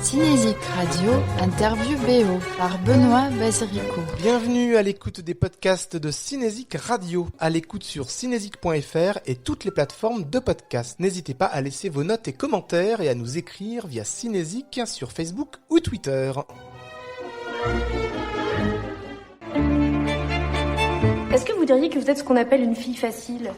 Cinésique Radio, interview BO par Benoît Bazerico. Bienvenue à l'écoute des podcasts de Cinésique Radio, à l'écoute sur cinésique.fr et toutes les plateformes de podcasts. N'hésitez pas à laisser vos notes et commentaires et à nous écrire via Cinésique sur Facebook ou Twitter. Est-ce que vous diriez que vous êtes ce qu'on appelle une fille facile ?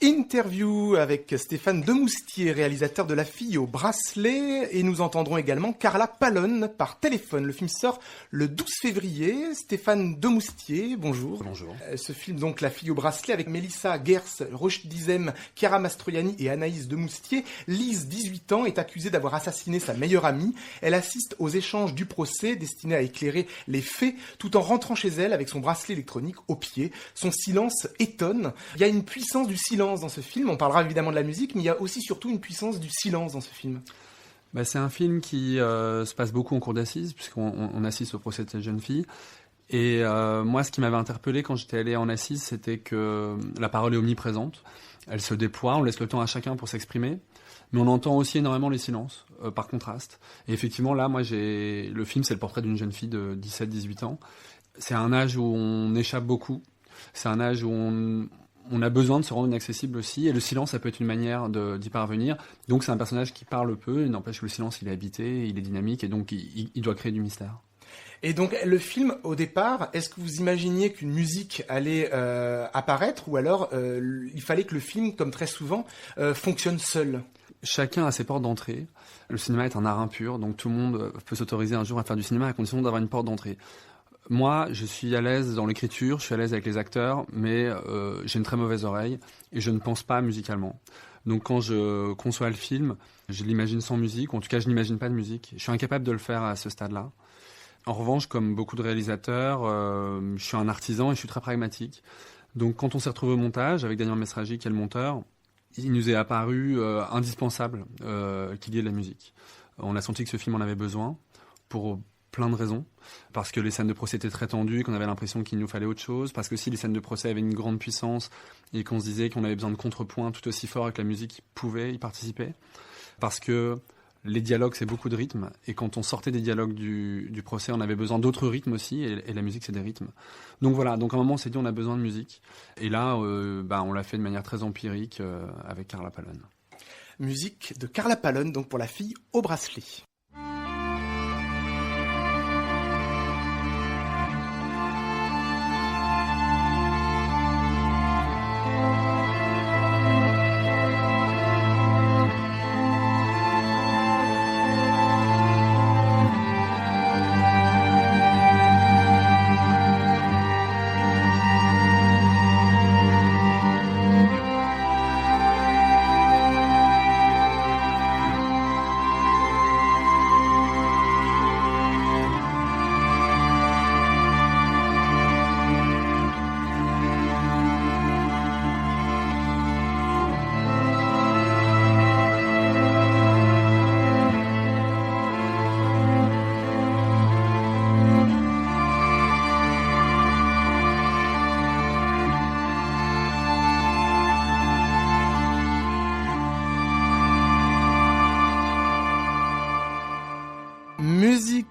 Interview avec Stéphane Demoustier, réalisateur de La fille au bracelet, et nous entendrons également Carla Pallone par téléphone. Le film sort le 12 février. Stéphane Demoustier, bonjour. Bonjour. Ce film, donc, La fille au bracelet, avec Mélissa Gers, Roche Dizem, Chiara Mastroianni et Anaïs Demoustier. Lise, 18 ans, est accusée d'avoir assassiné sa meilleure amie. Elle assiste aux échanges du procès destiné à éclairer les faits, tout en rentrant chez elle avec son bracelet électronique au pied. Son silence étonne. Il y a une puissance du silence dans ce film. On parlera évidemment de la musique, mais il y a aussi surtout une puissance du silence dans ce film. C'est un film qui se passe beaucoup en cour d'assises, puisqu'on assiste au procès de cette jeune fille. Et moi, ce qui m'avait interpellé quand j'étais allé en assises, c'était que la parole est omniprésente. Elle se déploie, on laisse le temps à chacun pour s'exprimer. Mais on entend aussi énormément les silences, par contraste. Et effectivement, là, le film, c'est le portrait d'une jeune fille de 17-18 ans. C'est un âge où on échappe beaucoup. C'est un âge où on a besoin de se rendre inaccessible aussi, et le silence, ça peut être une manière d'y parvenir. Donc c'est un personnage qui parle peu, il n'empêche que le silence, il est habité, il est dynamique, et donc il doit créer du mystère. Et donc le film, au départ, est-ce que vous imaginiez qu'une musique allait apparaître, ou alors il fallait que le film, comme très souvent, fonctionne seul ? Chacun a ses portes d'entrée. Le cinéma est un art impur, donc tout le monde peut s'autoriser un jour à faire du cinéma à condition d'avoir une porte d'entrée. Moi, je suis à l'aise dans l'écriture, je suis à l'aise avec les acteurs, mais j'ai une très mauvaise oreille et je ne pense pas musicalement. Donc quand je conçois le film, je l'imagine sans musique, ou en tout cas je n'imagine pas de musique. Je suis incapable de le faire à ce stade-là. En revanche, comme beaucoup de réalisateurs, je suis un artisan et je suis très pragmatique. Donc quand on s'est retrouvé au montage avec Daniel Mesragi qui est le monteur, il nous est apparu indispensable qu'il y ait de la musique. On a senti que ce film en avait besoin pour plein de raisons, parce que les scènes de procès étaient très tendues et qu'on avait l'impression qu'il nous fallait autre chose, parce que si les scènes de procès avaient une grande puissance et qu'on se disait qu'on avait besoin de contrepoints tout aussi forts et que la musique pouvait y participer, parce que les dialogues c'est beaucoup de rythme, et quand on sortait des dialogues du procès on avait besoin d'autres rythmes aussi, et la musique c'est des rythmes. Donc voilà, donc à un moment on s'est dit on a besoin de musique, et là on l'a fait de manière très empirique avec Carla Pallone. Musique de Carla Pallone, donc pour La fille au bracelet.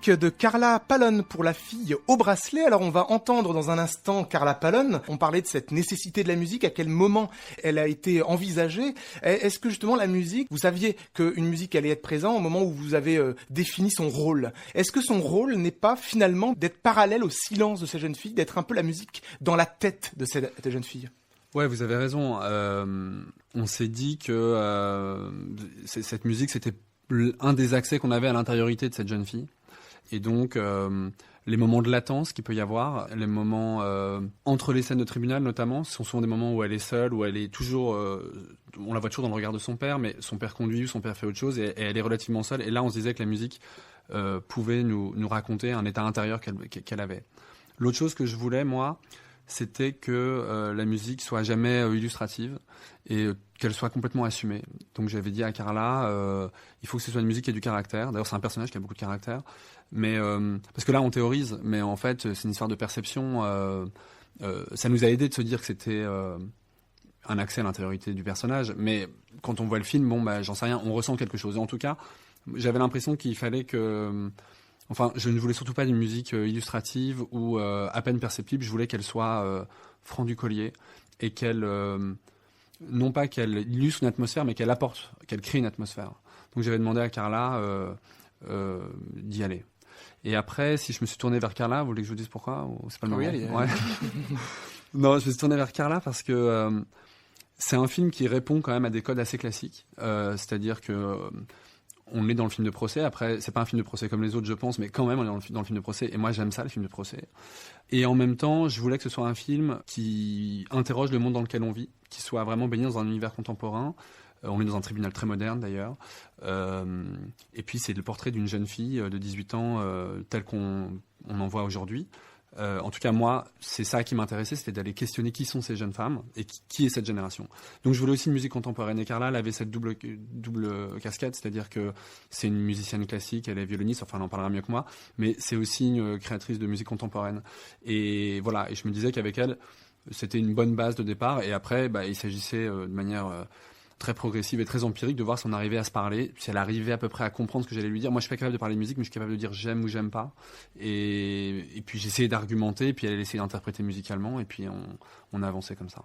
De Carla Pallone pour La fille au bracelet. Alors on va entendre dans un instant Carla Pallone. On parlait de cette nécessité de la musique, à quel moment elle a été envisagée. Est-ce que justement la musique, vous saviez qu'une musique allait être présente au moment où vous avez défini son rôle ? Est-ce que son rôle n'est pas finalement d'être parallèle au silence de cette jeune fille, d'être un peu la musique dans la tête de cette jeune fille ? Ouais, vous avez raison. On s'est dit que cette musique, c'était un des accès qu'on avait à l'intériorité de cette jeune fille. Et donc, les moments de latence qu'il peut y avoir, les moments entre les scènes de tribunal notamment, ce sont souvent des moments où elle est seule, où elle est toujours... on la voit toujours dans le regard de son père, mais son père conduit ou son père fait autre chose, et elle est relativement seule. Et là, on se disait que la musique pouvait nous raconter un état intérieur qu'elle avait. L'autre chose que je voulais, moi, c'était que la musique soit jamais illustrative et qu'elle soit complètement assumée. Donc j'avais dit à Carla, il faut que ce soit une musique qui ait du caractère. D'ailleurs, c'est un personnage qui a beaucoup de caractère. Mais parce que là, on théorise, mais en fait, c'est une histoire de perception. Ça nous a aidé de se dire que c'était un accès à l'intériorité du personnage. Mais quand on voit le film, bon, j'en sais rien, on ressent quelque chose. Et en tout cas, j'avais l'impression qu'il fallait que... Enfin, je ne voulais surtout pas d'une musique illustrative ou à peine perceptible. Je voulais qu'elle soit franc du collier et qu'elle... non pas qu'elle illustre une atmosphère, mais qu'elle apporte, qu'elle crée une atmosphère. Donc j'avais demandé à Carla d'y aller. Et après, si je me suis tourné vers Carla, vous voulez que je vous dise pourquoi ou c'est pas le moment? Oui, allez. Ouais. Non, je me suis tourné vers Carla parce que c'est un film qui répond quand même à des codes assez classiques. C'est-à-dire que on est dans le film de procès. Après, c'est pas un film de procès comme les autres, je pense, mais quand même, on est dans le film de procès. Et moi, j'aime ça, les films de procès. Et en même temps, je voulais que ce soit un film qui interroge le monde dans lequel on vit, qui soit vraiment baigné dans un univers contemporain. On est dans un tribunal très moderne, d'ailleurs. Et puis, c'est le portrait d'une jeune fille de 18 ans, telle qu'on en voit aujourd'hui. En tout cas, moi, c'est ça qui m'intéressait, c'était d'aller questionner qui sont ces jeunes femmes et qui est cette génération. Donc, je voulais aussi une musique contemporaine. Et Carla, elle avait cette double casquette, c'est-à-dire que c'est une musicienne classique, elle est violoniste, enfin, elle en parlera mieux que moi, mais c'est aussi une créatrice de musique contemporaine. Et voilà, et je me disais qu'avec elle, c'était une bonne base de départ. Et après, il s'agissait de manière... très progressive et très empirique, de voir si on arrivait à se parler, si elle arrivait à peu près à comprendre ce que j'allais lui dire. Moi, je suis pas capable de parler de musique, mais je suis capable de dire j'aime ou j'aime pas. Et puis j'essayais d'argumenter, et puis elle essayait d'interpréter musicalement, et puis on a avancé comme ça.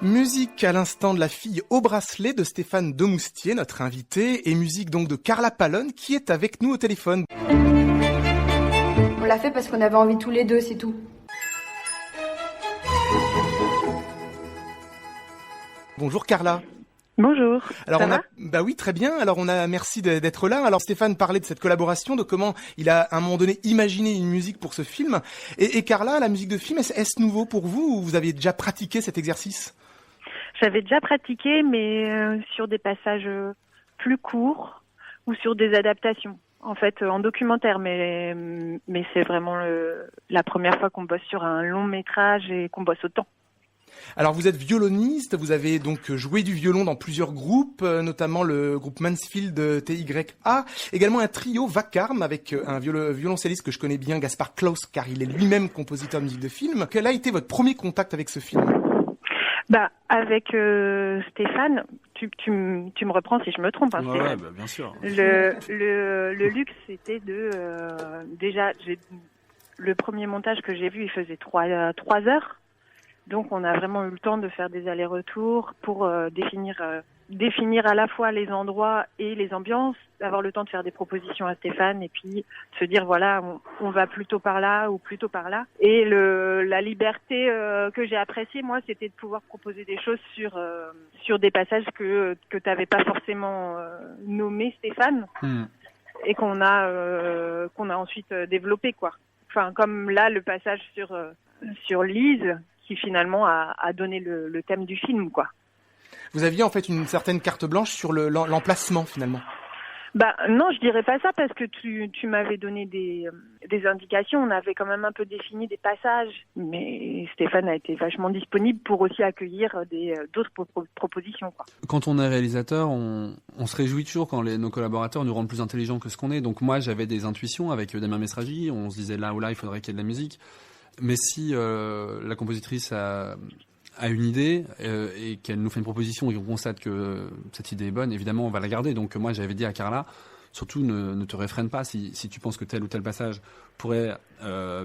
Musique à l'instant de La fille au bracelet de Stéphane Demoustier, notre invité, et musique donc de Carla Pallone qui est avec nous au téléphone. On l'a fait parce qu'on avait envie tous les deux, c'est tout. Bonjour Carla. Bonjour. Alors ça va bah oui, très bien. Alors merci d'être là. Alors Stéphane parlait de cette collaboration, de comment il a à un moment donné imaginé une musique pour ce film. Et Carla, la musique de film, est-ce nouveau pour vous ou vous aviez déjà pratiqué cet exercice? J'avais déjà pratiqué, mais sur des passages plus courts ou sur des adaptations. En fait, en documentaire, mais c'est vraiment la première fois qu'on bosse sur un long métrage et qu'on bosse autant. Alors vous êtes violoniste, vous avez donc joué du violon dans plusieurs groupes, notamment le groupe Mansfield TYA, également un trio Vacarme avec un violoncelliste que je connais bien, Gaspard Klaus, car il est lui-même compositeur de musique de film. Quel a été votre premier contact avec ce film? Avec Stéphane, tu me reprends si je me trompe. Hein, ouais, bien sûr. Le luxe, c'était déjà, le premier montage que j'ai vu, il faisait 3 heures. Donc, on a vraiment eu le temps de faire des allers-retours pour définir définir à la fois les endroits et les ambiances, avoir le temps de faire des propositions à Stéphane et puis de se dire voilà, on va plutôt par là ou plutôt par là. Et la liberté que j'ai appréciée, moi, c'était de pouvoir proposer des choses sur des passages que t'avais pas forcément nommés, Stéphane, et qu'on a ensuite développé, quoi. Enfin, comme là, le passage sur Lise, qui finalement a donné le thème du film, quoi. Vous aviez en fait une certaine carte blanche sur l'emplacement finalement. Bah non, je dirais pas ça parce que tu m'avais donné des indications. On avait quand même un peu défini des passages, mais Stéphane a été vachement disponible pour aussi accueillir d'autres propositions, quoi. Quand on est réalisateur, on se réjouit toujours quand nos collaborateurs nous rendent plus intelligents que ce qu'on est. Donc moi, j'avais des intuitions avec Damien Mesragi. On se disait là ou là, il faudrait qu'il y ait de la musique. Mais si la compositrice a une idée et qu'elle nous fait une proposition et qu'on constate que cette idée est bonne, évidemment on va la garder. Donc moi j'avais dit à Carla, surtout ne te réfrène pas si tu penses que tel ou tel passage pourrait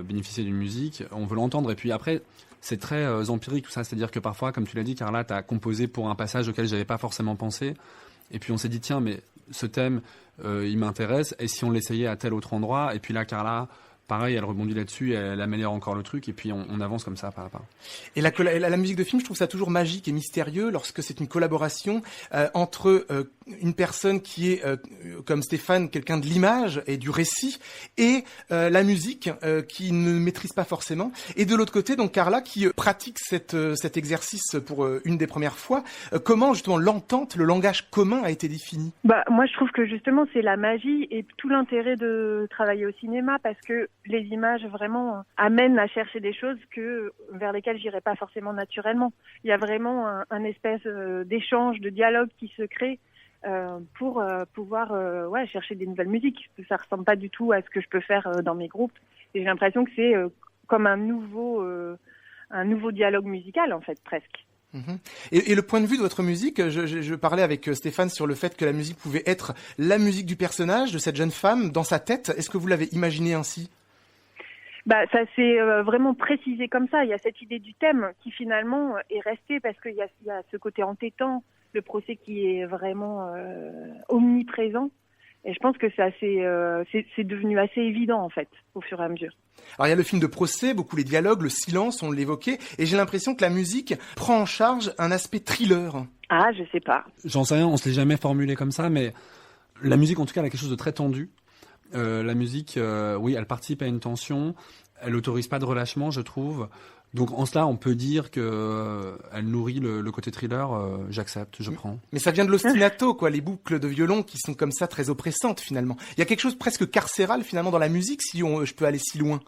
bénéficier d'une musique, on veut l'entendre. Et puis après c'est très empirique tout ça, c'est-à-dire que parfois, comme tu l'as dit Carla, tu as composé pour un passage auquel j'avais pas forcément pensé et puis on s'est dit tiens mais ce thème il m'intéresse et si on l'essayait à tel autre endroit. Et puis là Carla, pareil, elle rebondit là-dessus, elle améliore encore le truc, et puis on avance comme ça, pas à pas. Et la musique de film, je trouve ça toujours magique et mystérieux lorsque c'est une collaboration entre une personne qui est, comme Stéphane, quelqu'un de l'image et du récit, et la musique qui ne maîtrise pas forcément. Et de l'autre côté, donc Carla, qui pratique cet exercice pour une des premières fois. Comment justement l'entente, le langage commun a été défini ? Bah moi je trouve que justement c'est la magie et tout l'intérêt de travailler au cinéma parce que les images vraiment amènent à chercher des choses vers lesquelles j'irais pas forcément naturellement. Il y a vraiment un espèce d'échange, de dialogue qui se crée pour pouvoir chercher des nouvelles musiques. Ça ressemble pas du tout à ce que je peux faire dans mes groupes. Et j'ai l'impression que c'est comme un nouveau dialogue musical en fait presque. Et le point de vue de votre musique, je parlais avec Stéphane sur le fait que la musique pouvait être la musique du personnage, de cette jeune femme, dans sa tête. Est-ce que vous l'avez imaginé ainsi ? Bah, ça s'est vraiment précisé comme ça. Il y a cette idée du thème qui finalement est restée parce qu'il y a ce côté entêtant, le procès qui est vraiment omniprésent. Et je pense que c'est devenu assez évident en fait au fur et à mesure. Alors il y a le film de procès, beaucoup les dialogues, le silence, on l'évoquait, et j'ai l'impression que la musique prend en charge un aspect thriller. Ah, je sais pas. J'en sais rien, on se l'est jamais formulé comme ça, mais la musique en tout cas elle a quelque chose de très tendu. La musique, oui, elle participe à une tension, elle autorise pas de relâchement, je trouve. Donc en cela, on peut dire que elle nourrit le côté thriller. J'accepte, je prends. Mais ça vient de l'ostinato, quoi, les boucles de violon qui sont comme ça très oppressantes finalement. Il y a quelque chose presque carcéral finalement dans la musique, si je peux aller si loin.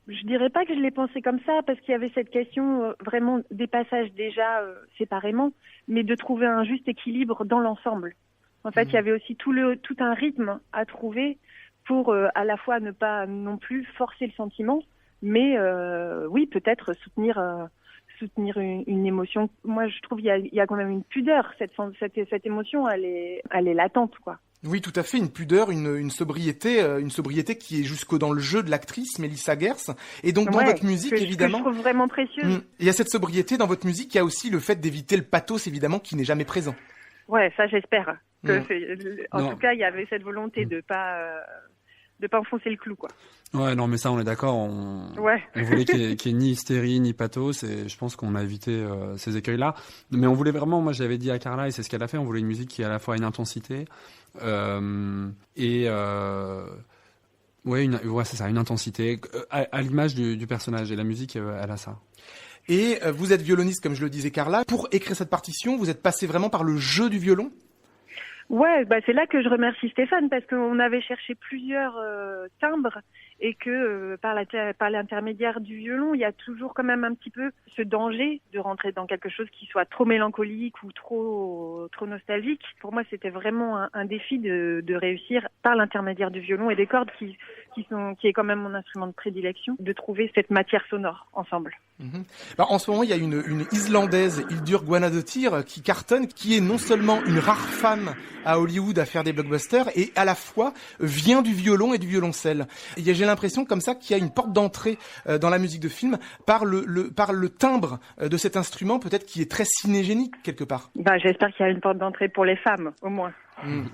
Je dirais pas que je l'ai pensé comme ça parce qu'il y avait cette question vraiment des passages déjà séparément, mais de trouver un juste équilibre dans l'ensemble. En fait, il y avait aussi tout un rythme à trouver pour à la fois ne pas non plus forcer le sentiment, mais oui, peut-être soutenir une émotion. Moi, je trouve il y a quand même une pudeur. Cette émotion, elle est latente, quoi. Oui, tout à fait, une pudeur, une sobriété qui est jusqu'au dans le jeu de l'actrice Mélissa Gers. Et donc dans votre musique, évidemment, que je trouve vraiment précieuse. Il y a cette sobriété dans votre musique. Il y a aussi le fait d'éviter le pathos, évidemment, qui n'est jamais présent. Ouais, ça j'espère. En tout cas, il y avait cette volonté de pas enfoncer le clou, quoi. Ouais, non, mais ça, on est d'accord. On voulait qu'il y ait ni hystérie, ni pathos, et je pense qu'on a évité ces écueils-là. Mais on voulait vraiment, moi, j'avais dit à Carla, et c'est ce qu'elle a fait, on voulait une musique qui a à la fois une intensité, c'est ça, une intensité, à l'image du personnage, et la musique, elle a ça. Et vous êtes violoniste, comme je le disais, Carla. Pour écrire cette partition, vous êtes passé vraiment par le jeu du violon ? Ouais, bah c'est là que je remercie Stéphane parce qu'on avait cherché plusieurs timbres et que par l'intermédiaire du violon, il y a toujours quand même un petit peu ce danger de rentrer dans quelque chose qui soit trop mélancolique ou trop nostalgique. Pour moi, c'était vraiment un défi de réussir par l'intermédiaire du violon et des cordes qui qui est quand même mon instrument de prédilection, de trouver cette matière sonore ensemble. Alors, en ce moment, il y a une Islandaise, Hildur Guðnadóttir, qui cartonne, qui est non seulement une rare femme à Hollywood à faire des blockbusters, et à la fois vient du violon et du violoncelle. J'ai l'impression comme ça qu'il y a une porte d'entrée dans la musique de film par le timbre de cet instrument, peut-être qui est très cinégénique quelque part. J'espère qu'il y a une porte d'entrée pour les femmes, au moins.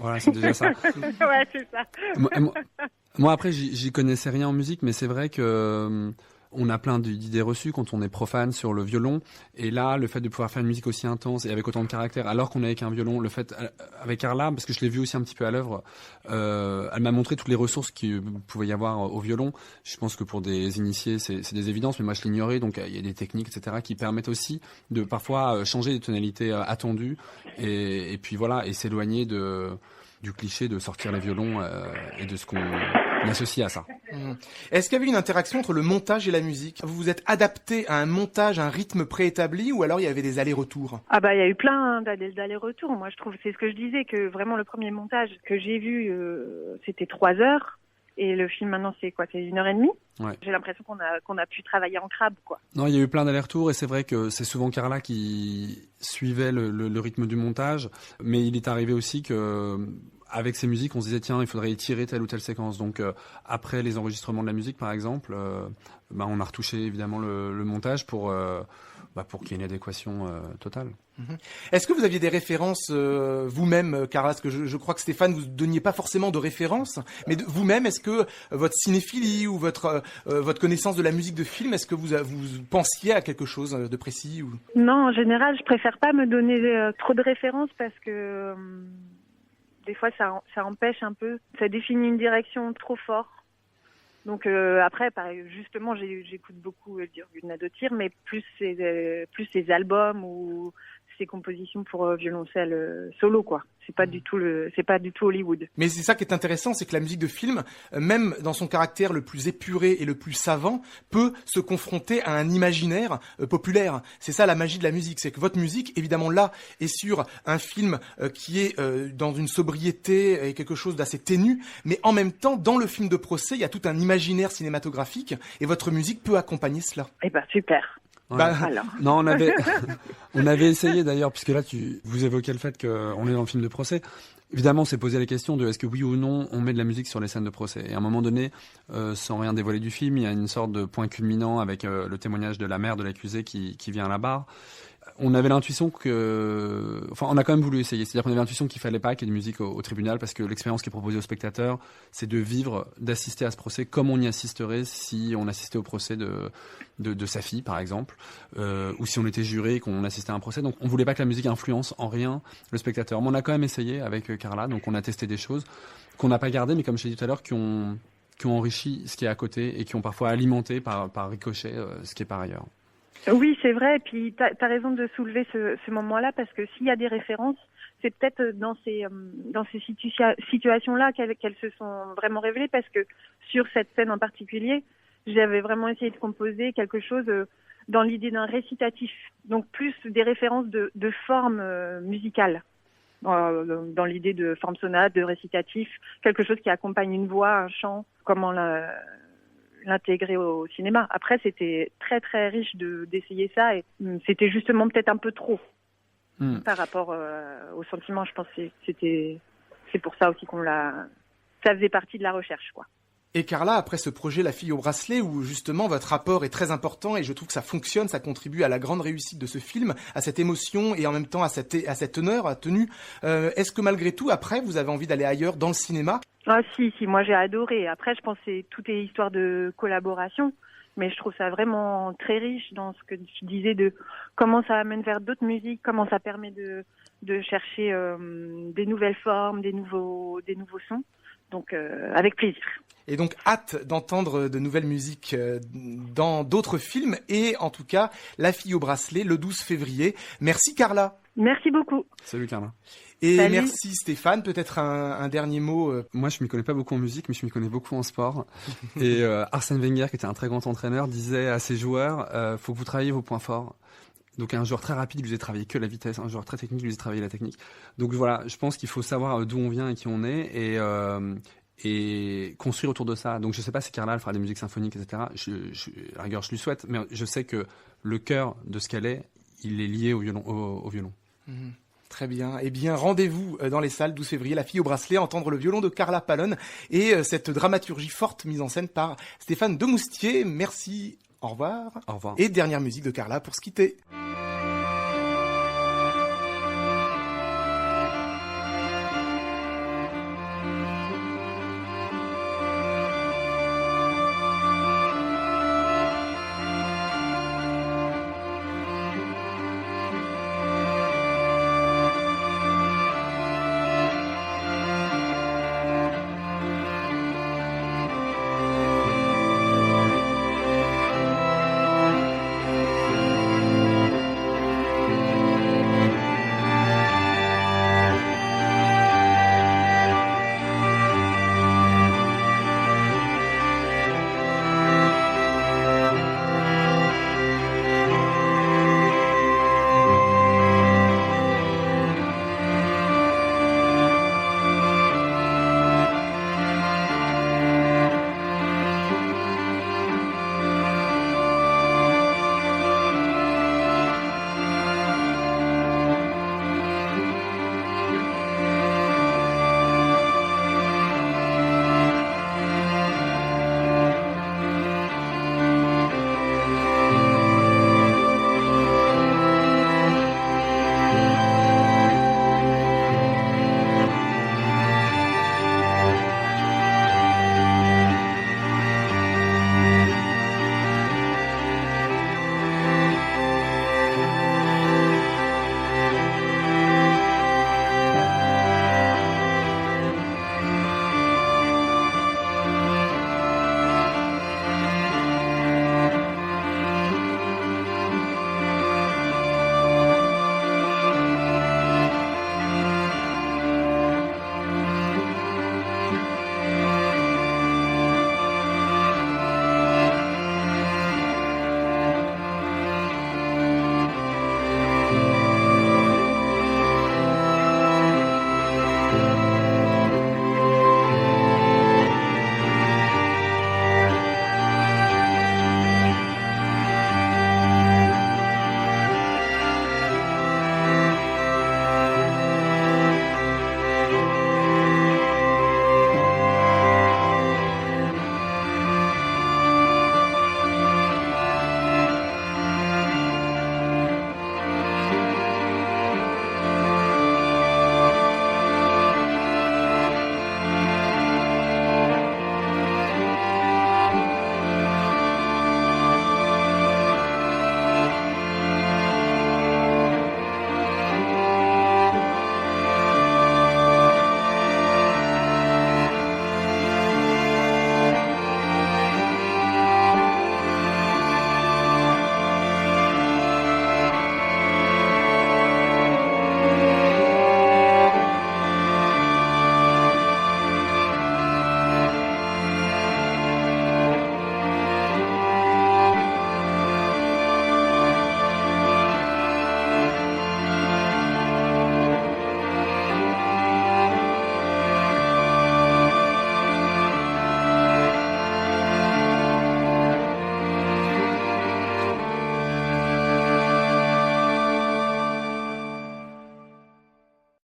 Voilà, c'est déjà ça. Ouais, c'est ça. Moi, après, j'y connaissais rien en musique, mais c'est vrai que on a plein d'idées reçues quand on est profane sur le violon. Et là, le fait de pouvoir faire une musique aussi intense et avec autant de caractère, alors qu'on est avec un violon, le fait avec Carla, parce que je l'ai vu aussi un petit peu à l'œuvre, elle m'a montré toutes les ressources qu'il pouvait y avoir au violon. Je pense que pour des initiés, c'est des évidences, mais moi je l'ignorais. Donc il y a des techniques, etc., qui permettent aussi de parfois changer les tonalités attendues et puis voilà, et s'éloigner du cliché de sortir les violons et de ce qu'on associe à ça. Est-ce qu'il y avait une interaction entre le montage et la musique ? Vous vous êtes adapté à un montage, un rythme préétabli, ou alors il y avait des allers-retours ? Il y a eu plein d'allers-retours. Moi, je trouve, c'est ce que je disais, que vraiment le premier montage que j'ai vu, c'était 3 heures. Et le film maintenant, c'est quoi ? C'est 1h30 ? Ouais. J'ai l'impression qu'on a pu travailler en crabe, quoi. Non, il y a eu plein d'allers-retours et c'est vrai que c'est souvent Carla qui suivait le rythme du montage. Mais il est arrivé aussi que avec ces musiques, on se disait tiens, il faudrait étirer telle ou telle séquence. Donc après les enregistrements de la musique, par exemple, on a retouché évidemment le montage pour qu'il y ait une adéquation totale. Est-ce que vous aviez des références vous-même, Carla ? Parce que je crois que Stéphane, vous ne donniez pas forcément de références, mais vous-même, est-ce que votre cinéphilie ou votre connaissance de la musique de film, est-ce que vous pensiez à quelque chose de précis ou... Non, en général, je préfère pas me donner trop de références parce que des fois, ça empêche un peu. Ça définit une direction trop fort. Donc après, justement, j'écoute beaucoup Hildur Guðnadóttir, mais plus ses albums ou ses compositions pour violoncelle solo, quoi. C'est pas du tout Hollywood. Mais c'est ça qui est intéressant, c'est que la musique de film, même dans son caractère le plus épuré et le plus savant, peut se confronter à un imaginaire populaire. C'est ça la magie de la musique, c'est que votre musique, évidemment là, est sur un film qui est dans une sobriété et quelque chose d'assez ténu, mais en même temps, dans le film de procès, il y a tout un imaginaire cinématographique et votre musique peut accompagner cela. Super. Ouais. Alors. Non, on avait essayé d'ailleurs, puisque là vous évoquez le fait qu'on est dans le film de procès. Évidemment, on s'est posé la question de est-ce que oui ou non on met de la musique sur les scènes de procès. Et à un moment donné, sans rien dévoiler du film, il y a une sorte de point culminant avec le témoignage de la mère de l'accusé qui vient à la barre. On avait l'intuition on a quand même voulu essayer. C'est-à-dire qu'on avait l'intuition qu'il fallait pas qu'il y ait de musique au tribunal parce que l'expérience qui est proposée aux spectateurs, c'est de vivre, d'assister à ce procès comme on y assisterait si on assistait au procès de sa fille, par exemple, ou si on était juré et qu'on assistait à un procès. Donc, on voulait pas que la musique influence en rien le spectateur. Mais on a quand même essayé avec Carla. Donc, on a testé des choses qu'on n'a pas gardées, mais comme je l'ai dit tout à l'heure, qui ont enrichi ce qui est à côté et qui ont parfois alimenté par ricochet ce qui est par ailleurs. Oui, c'est vrai. Et puis, t'as raison de soulever ce moment-là parce que s'il y a des références, c'est peut-être dans ces situations-là qu'elles se sont vraiment révélées parce que sur cette scène en particulier, j'avais vraiment essayé de composer quelque chose dans l'idée d'un récitatif. Donc, plus des références de forme musicale. Dans l'idée de forme sonate, de récitatif, quelque chose qui accompagne une voix, un chant, comment l'intégrer au cinéma. Après, c'était très très riche d'essayer ça et c'était justement peut-être un peu trop par rapport au sentiment. Je pense que c'est pour ça aussi ça faisait partie de la recherche, quoi. Et Carla, après ce projet La fille au bracelet, où justement votre rapport est très important et je trouve que ça fonctionne, ça contribue à la grande réussite de ce film, à cette émotion et en même temps à cette honneur, à tenue. Est-ce que malgré tout, après, vous avez envie d'aller ailleurs dans le cinéma ? Ah si, moi j'ai adoré. Après, je pense que tout est histoire de collaboration, mais je trouve ça vraiment très riche dans ce que tu disais de comment ça amène vers d'autres musiques, comment ça permet de chercher des nouvelles formes, des nouveaux sons. Donc avec plaisir. Et donc hâte d'entendre de nouvelles musiques dans d'autres films et en tout cas La fille au bracelet le 12 février. Merci Carla. Merci beaucoup. Salut Carla. Et salut. Merci Stéphane, peut-être un dernier mot. Moi je m'y connais pas beaucoup en musique mais je m'y connais beaucoup en sport. Et Arsène Wenger qui était un très grand entraîneur disait à ses joueurs faut que vous travailliez vos points forts. Donc un joueur très rapide, il lui faisait travailler que la vitesse, un joueur très technique, il lui faisait travailler la technique. Donc voilà, je pense qu'il faut savoir d'où on vient et qui on est et construire autour de ça. Donc je sais pas si Carla elle fera des musiques symphoniques, etc. À la rigueur, je lui souhaite, mais je sais que le cœur de ce qu'elle est, il est lié au violon. Au violon. Très bien. Eh bien, rendez-vous dans les salles 12 février, La fille au bracelet, entendre le violon de Carla Pallone et cette dramaturgie forte mise en scène par Stéphane Demoustier. Merci. Au revoir. Au revoir. Et dernière musique de Carla pour se quitter.